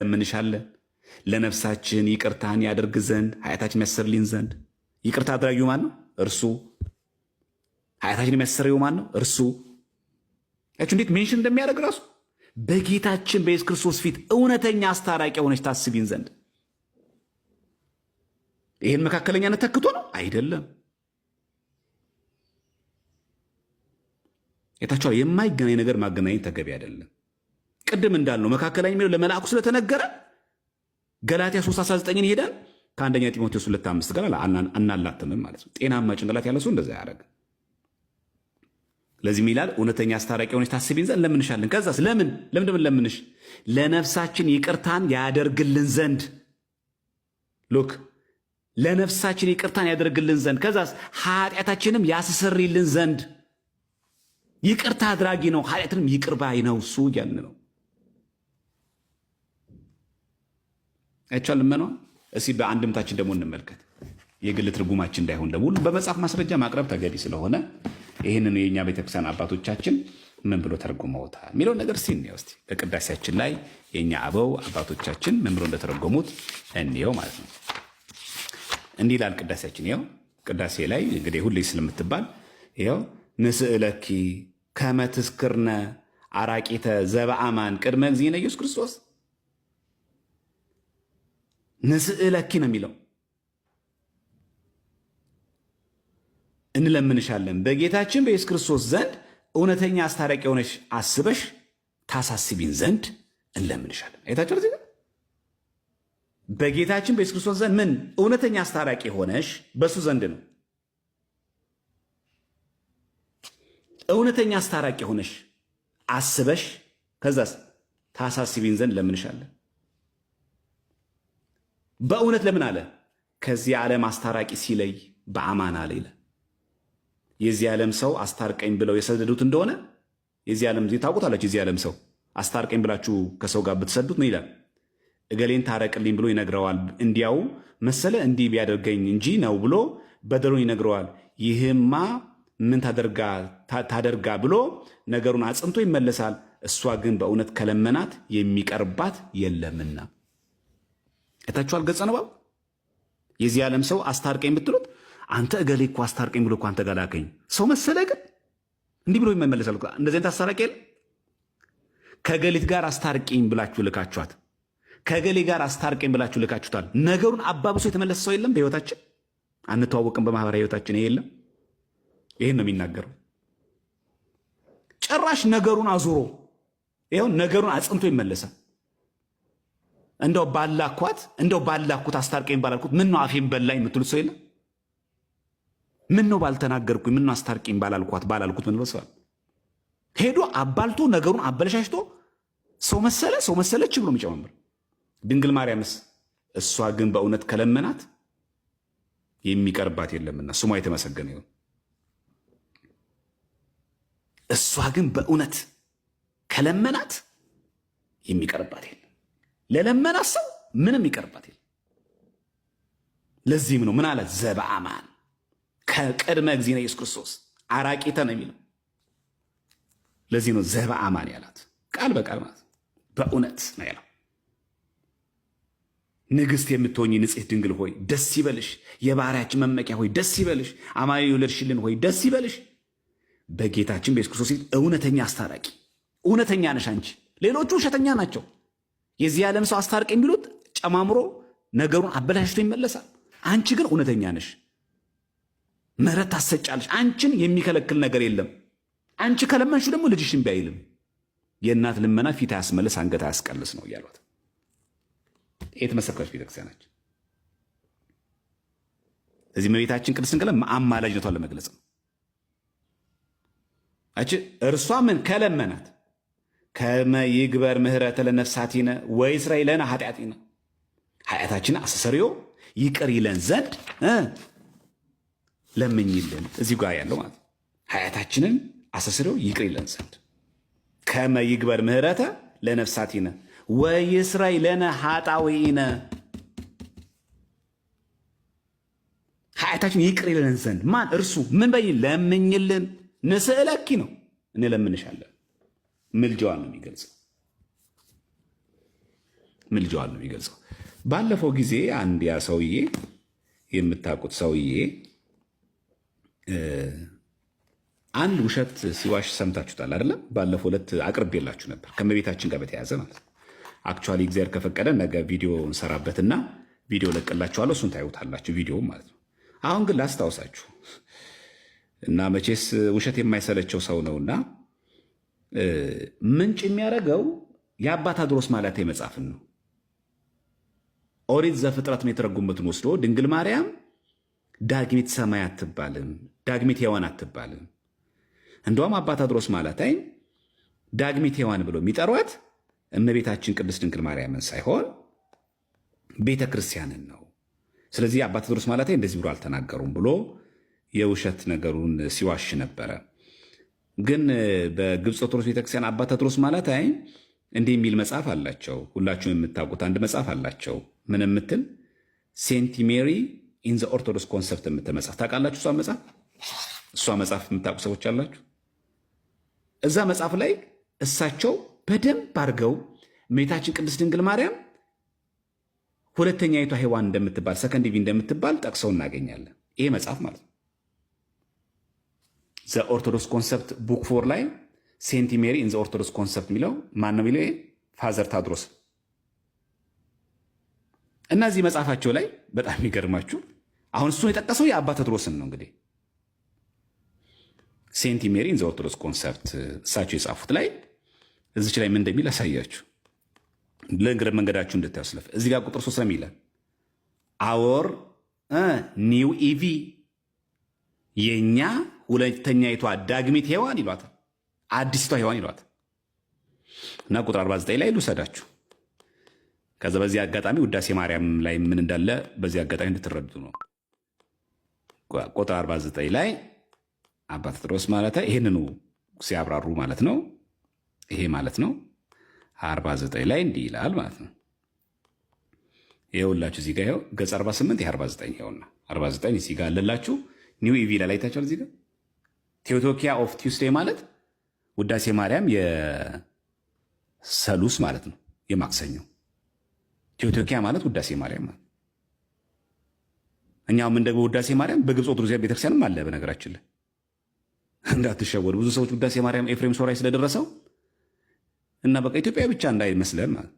እንለምንሻለን ለነፍሳችን ይቅርታን ያደርግ ዘንድ ኃጢአታችን የሚያሰርልን ዘንድ። ይቅርታ አድራጊው ማን ነው? እርሱ። ኃጢአታችን የሚያሰርየው ማን ነው? እርሱ። ያችሁ እንዴት ሜንሽን እንደሚያደርግ ራሱ በጌታችን በኢየሱስ ክርስቶስ ፊት እውነተኛ አስታራቂ ሆነች ታስቢን ዘንድ። ይህን መካከለኛነት ተክቶ ነው አይደለም። የታችኋል የማይገናኝ ነገር ማገናኘት ተገቢ አይደለም። ቅድም እንዳልነው መካከለኛ የሚለው ለመልአኩ ስለተነገረ ገላትያ 3:19 ይሄዳል ከአንደኛ ጢሞቴዎስ 2:5 ጋር አናላትምም ማለት ነው። ጤናማ ጭንቅላት ያለ ሰው እንደዛ ያደርግ። ለዚህም ይላል እውነተኛ አስታራቂ ሆነች ታስቢን ዘንድ እንለምንሻለን። ከዛስ ለምን ለምንሽ? ለነፍሳችን ይቅርታን ያደርግልን ዘንድ። ሉክ ለነፍሳችን ይቅርታን ያደርግልን ዘንድ። ከዛስ ኃጢአታችንም ያስተሰርይልን ዘንድ። ይቅርታ አድራጊ ነው፣ ኃጢአትንም ይቅር ባይ ነው እሱ እያልን ነው። አይቻልም ነው። እስኪ በአንድምታችን ደግሞ እንመልከት። የግል ትርጉማችን እንዳይሆን ደግሞ በመጽሐፍ ማስረጃ ማቅረብ ተገቢ ስለሆነ ይህንን የእኛ ቤተክርስቲያን አባቶቻችን ምን ብሎ ተረጉመውታል የሚለው ነገር ሲንየው እስቲ በቅዳሴያችን ላይ የእኛ አበው አባቶቻችን ምን ብሎ እንደተረጎሙት እንየው ማለት ነው። እንዲህ ይላል ቅዳሴያችን። ይኸው ቅዳሴ ላይ እንግዲህ ሁሌ ስለምትባል ይኸው ንስእለኪ ከመ ትዝክርነ አራቂተ ዘበአማን ቅድመ እግዚእነ ኢየሱስ ክርስቶስ። ንስእለኪ ነው የሚለው። እንለምንሻለን በጌታችን በኢየሱስ ክርስቶስ ዘንድ እውነተኛ አስታራቂ ሆነሽ አስበሽ ታሳስቢን ዘንድ እንለምንሻለን። አይታችሁ እዚህ ጋር በጌታችን በኢየሱስ ክርስቶስ ዘንድ ምን እውነተኛ አስታራቂ ሆነሽ በሱ ዘንድ ነው። እውነተኛ አስታራቂ ሆነሽ አስበሽ ከዛስ ታሳስቢን ዘንድ እንለምንሻለን። በእውነት ለምን አለ? ከዚህ ዓለም አስታራቂ ሲለይ በአማን አለ ይላል። የዚህ ዓለም ሰው አስታርቀኝ ብለው የሰደዱት እንደሆነ የዚህ ዓለም ታውቁታላችሁ። የዚህ ዓለም ሰው አስታርቀኝ ብላችሁ ከሰው ጋር ብትሰዱት ነው ይላል እገሌን ታረቅልኝ ብሎ ይነግረዋል። እንዲያው መሰለ እንዲህ ቢያደርገኝ እንጂ ነው ብሎ በደሉን ይነግረዋል። ይህማ ምን ታደርጋ ብሎ ነገሩን አጽንቶ ይመለሳል። እሷ ግን በእውነት ከለመናት የሚቀርባት የለምና። እታችኋል ገጸ ንባብ። የዚህ ዓለም ሰው አስታርቀኝ ብትሉት አንተ እገሌ እኮ አስታርቀኝ ብሎ እኮ አንተ ጋር ላከኝ ሰው መሰለ ግን እንዲህ ብሎ ይመለሳል። እንደዚህ አይነት አስታራቂ የለ። ከገሊት ጋር አስታርቀኝ ብላችሁ ልካችኋት ከገሌ ጋር አስታርቀኝ ብላችሁ ልካችሁታል። ነገሩን አባብሶ የተመለሰ ሰው የለም። በህይወታችን አንተዋወቅም። በማህበራዊ ህይወታችን ይሄ የለም። ይሄን ነው የሚናገረው። ጭራሽ ነገሩን አዙሮ ይሄው ነገሩን አጽንቶ ይመለሳል። እንደው ባላኩት አስታርቀኝ ባላልኩት ምን ነው አፌን በላኝ የምትሉት ሰው የለም። ምን ነው ባልተናገርኩኝ ምን ነው አስታርቀኝ ባላልኩት ምን ነው ሰው ሄዶ አባልቶ ነገሩን አበለሻሽቶ ሰው መሰለች ብሎ የሚጨመምር። ድንግል ማርያምስ እሷ ግን በእውነት ከለመናት የሚቀርባት የለምና ስሟ የተመሰገነ ይሁን። እሷ ግን በእውነት ከለመናት የሚቀርባት የለም። ለለመናት ሰው ምንም ይቀርባት የለም። ለዚህም ነው ምን አለ? ዘበአማን ከቅድመ እግዚእነ ኢየሱስ ክርስቶስ አራቂተ ነው የሚለው። ለዚህ ነው ዘበአማን ያላት ቃል በቃል ማለት በእውነት ነው ያለው። ንግሥት የምትሆኚ ንጽሕት ድንግል ሆይ ደስ ይበልሽ፣ የባህርያችን መመኪያ ሆይ ደስ ይበልሽ፣ አማኑኤል የወለድሽልን ሆይ ደስ ይበልሽ። በጌታችን በኢየሱስ ክርስቶስ እውነተኛ አስታራቂ እውነተኛ ነሽ አንቺ። ሌሎቹ ውሸተኛ ናቸው። የዚህ ዓለም ሰው አስታርቀኝ ቢሉት ጨማምሮ ነገሩን አበላሽቶ ይመለሳል። አንቺ ግን እውነተኛ ነሽ፣ ምሕረት ታሰጫለሽ። አንቺን የሚከለክል ነገር የለም። አንቺ ከለመንሹ ደግሞ ልጅሽ እምቢ አይልም። የእናት ልመና ፊት አያስመልስ አንገት አያስቀልስ ነው እያሏት የተመሰከረች ቤተክርስቲያናችን። እዚህ እመቤታችን ቅድስት ድንግል አማላጅነቷን ለመግለጽ ነው። እርሷ ምን ከለመናት ከመ ይግበር ምህረተ ለነፍሳቲነ ወይስረይ ለነ ኃጢአቲነ ኃጢአታችን አስተሰርዮ ይቅር ይለን ዘንድ ለምኝልን። እዚህ ጋር ያለው ማለት ኃጢአታችንን አስተሰርዮ ይቅር ይለን ዘንድ ከመ ይግበር ምህረተ ለነፍሳቲነ ወይስረይ ለነ ኃጣውኢነ ኃጢአታችን ይቅር ይለን ዘንድ ማን? እርሱ ምን በይ ለምኝልን። ንስእለኪ ነው እንለምንሻለን። ምልጃዋን ነው የሚገልጸው። ምልጃዋን ነው የሚገልጸው። ባለፈው ጊዜ አንድ ያ ሰውዬ የምታውቁት ሰውዬ አንድ ውሸት ሲዋሽ ሰምታችሁታል አይደለም? ባለፈው ዕለት አቅርቤላችሁ ነበር ከእመቤታችን ጋር በተያያዘ ማለት ነው። አክቹዋሊ እግዚአብሔር ከፈቀደ ነገ ቪዲዮ እንሰራበትና ቪዲዮ ለቅላችኋለሁ፣ እሱን ታዩታላችሁ ቪዲዮ ማለት ነው። አሁን ግን ላስታውሳችሁ እና መቼስ ውሸት የማይሰለቸው ሰው ነውና ምንጭ የሚያደርገው የአባ ታድሮስ ማለት መጽሐፍን ነው። ኦሪት ዘፍጥረትን የተረጉመትን ወስዶ ድንግል ማርያም ዳግሚት ሰማይ አትባልም፣ ዳግሚት ሔዋን አትባልም። እንደውም አባ ታድሮስ ማለታይ ዳግሚት ሔዋን ብሎ የሚጠሯት እመቤታችን ቅድስት ድንግል ማርያምን ሳይሆን ቤተ ክርስቲያንን ነው። ስለዚህ አባ ታድሮስ ማለታይ እንደዚህ ብሎ አልተናገሩም ብሎ የውሸት ነገሩን ሲዋሽ ነበረ። ግን በግብፅ ኦርቶዶክስ ቤተክርስቲያን አባ ታድሮስ ማለታይ እንዲህ የሚል መጽሐፍ አላቸው። ሁላችሁም የምታውቁት አንድ መጽሐፍ አላቸው። ምን የምትል ሴንት ሜሪ ኢን ዘ ኦርቶዶክስ ኮንሰፕት የምትል መጽሐፍ ታውቃላችሁ? እሷ መጽሐፍ የምታውቁ ሰዎች አላችሁ? እዛ መጽሐፍ ላይ እሳቸው በደንብ አድርገው እመቤታችን ቅድስት ድንግል ማርያም ሁለተኛይቷ ሔዋን እንደምትባል ሰከንድ ዲቪ እንደምትባል ጠቅሰው እናገኛለን። ይሄ መጽሐፍ ማለት ነው። ዘ ኦርቶዶክስ ኮንሰፕት ቡክ 4 ላይ ሴንት ሜሪ ኢን ዘ ኦርቶዶክስ ኮንሰፕት የሚለው ማን ነው የሚለው? ፋዘር ታድሮስ። እና እዚህ መጽሐፋቸው ላይ በጣም የሚገርማችሁ አሁን እሱን የጠቀሰው የአባ ታድሮስን ነው። እንግዲህ ሴንት ሜሪ ኢን ዘ ኦርቶዶክስ ኮንሰፕት እሳቸው የጻፉት ላይ እዚች ላይ ምን እንደሚል አሳያችሁ ለእግረ መንገዳችሁ እንድታስለፍ። እዚህ ጋር ቁጥር 3 ነው ይላል አወር ኒው ኢቪ የኛ ሁለተኛይቷ ዳግሚት ሔዋን ይሏታል፣ አዲስቷ ሔዋን ይሏታል። እና ቁጥር 49 ላይ ልውሰዳችሁ። ከዛ በዚህ አጋጣሚ ውዳሴ ማርያም ላይ ምን እንዳለ በዚህ አጋጣሚ እንድትረዱ ነው። ቁጥር 49 ላይ አባ ታድሮስ ማለት ይሄንኑ ሲያብራሩ ማለት ነው። ይሄ ማለት ነው 49 ላይ እንዲህ ይላል ማለት ነው። ይኸውላችሁ እዚህ ጋር ይኸው ገጽ 48 የ49 ይኸውና 49 እዚህ ጋር አለላችሁ። ኒው ኢቪ ላይ ታቻል። እዚህ ጋር ቴዎቶኪያ ኦፍ ቲውስዴይ ማለት ውዳሴ ማርያም የሰሉስ ማለት ነው፣ የማክሰኞ ቴዎቶኪያ ማለት ውዳሴ ማርያም ማለት። እኛም እንደገ ውዳሴ ማርያም በግብፅ ኦርቶዶክስ ቤተክርስቲያንም አለ። በነገራችን ላይ እንዳትሸወዱ ብዙ ሰዎች ውዳሴ ማርያም ኤፍሬም ሶራይ ስለደረሰው እና በቃ ኢትዮጵያ ብቻ እንዳይመስለን ማለት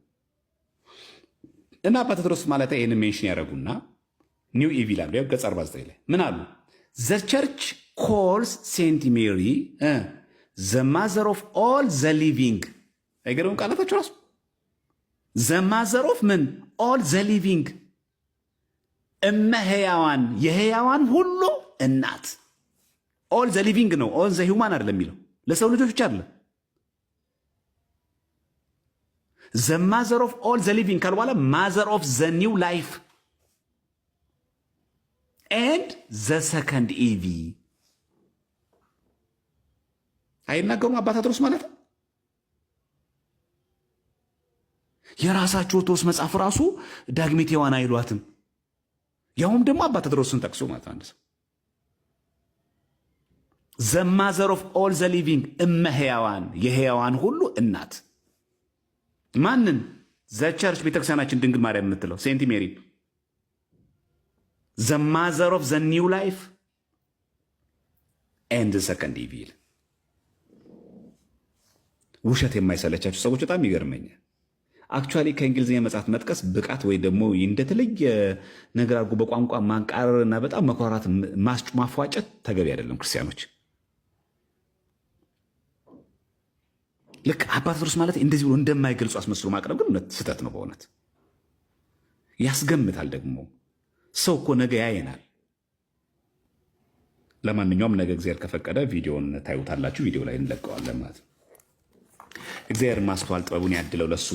እና አባ ታድሮስ ማለት ይሄን ሜንሽን ያደረጉና ኒው ኢቪ ላይ ገጽ 49 ላይ ምን አሉ? ዘ ቸርች ኮልስ ሴንት ሜሪ ዘ ማዘር ኦፍ ኦል ዘ ሊቪንግ። አይገርምም ቃላታቸው ራሱ ዘ ማዘር ኦፍ ምን ኦል ዘ ሊቪንግ፣ እመ ሕያዋን የሕያዋን ሁሉ እናት። ኦል ዘ ሊቪንግ ነው፣ ኦል ዘ ሂውማን አይደለም የሚለው ለሰው ልጆች ብቻ አይደለም። ዘ ማዘር ኦፍ ኦል ዘ ሊቪንግ ካል በኋላ ማዘር ኦፍ ዘ ኒው ላይፍ ኤንድ ዘ ሰከንድ ኢቪ። አይናገሩም አባ ታድሮስ ማለት ነው። የራሳቸው ኦርቶዶክስ መጽሐፍ ራሱ ዳግሚት ሔዋን አይሏትም። ያውም ደግሞ አባ ታድሮስን ጠቅሶ ማለት አንድ ሰው ዘ ማዘር ኦፍ ኦል ዘ ሊቪንግ እመ ሕያዋን የሕያዋን ሁሉ እናት ማንን? ዘ ቸርች ቤተክርስቲያናችን ድንግል ማርያም የምትለው ሴንት ሜሪ ዘ ማዘር ኦፍ ዘ ኒው ላይፍ ኤንድ ሰከንድ ኢቪል። ውሸት የማይሰለቻችሁ ሰዎች በጣም ይገርመኛል። አክቹዋሊ ከእንግሊዝኛ መጽሐፍ መጥቀስ ብቃት ወይ ደግሞ እንደተለየ ነገር አድርጎ በቋንቋ ማንቃረርና በጣም መኮራራት ማፏጨት ተገቢ አይደለም። ክርስቲያኖች ልክ አባ ታድሮስ ማለት እንደዚህ ብሎ እንደማይገልጹ አስመስሎ ማቅረብ ግን እውነት ስህተት ነው። በእውነት ያስገምታል። ደግሞ ሰው እኮ ነገ ያየናል። ለማንኛውም ነገ እግዚአብሔር ከፈቀደ ቪዲዮን ታዩታላችሁ። ቪዲዮ ላይ እንለቀዋለን ማለት ነው። እግዚአብሔር ማስተዋል ጥበቡን ያድለው ለሱ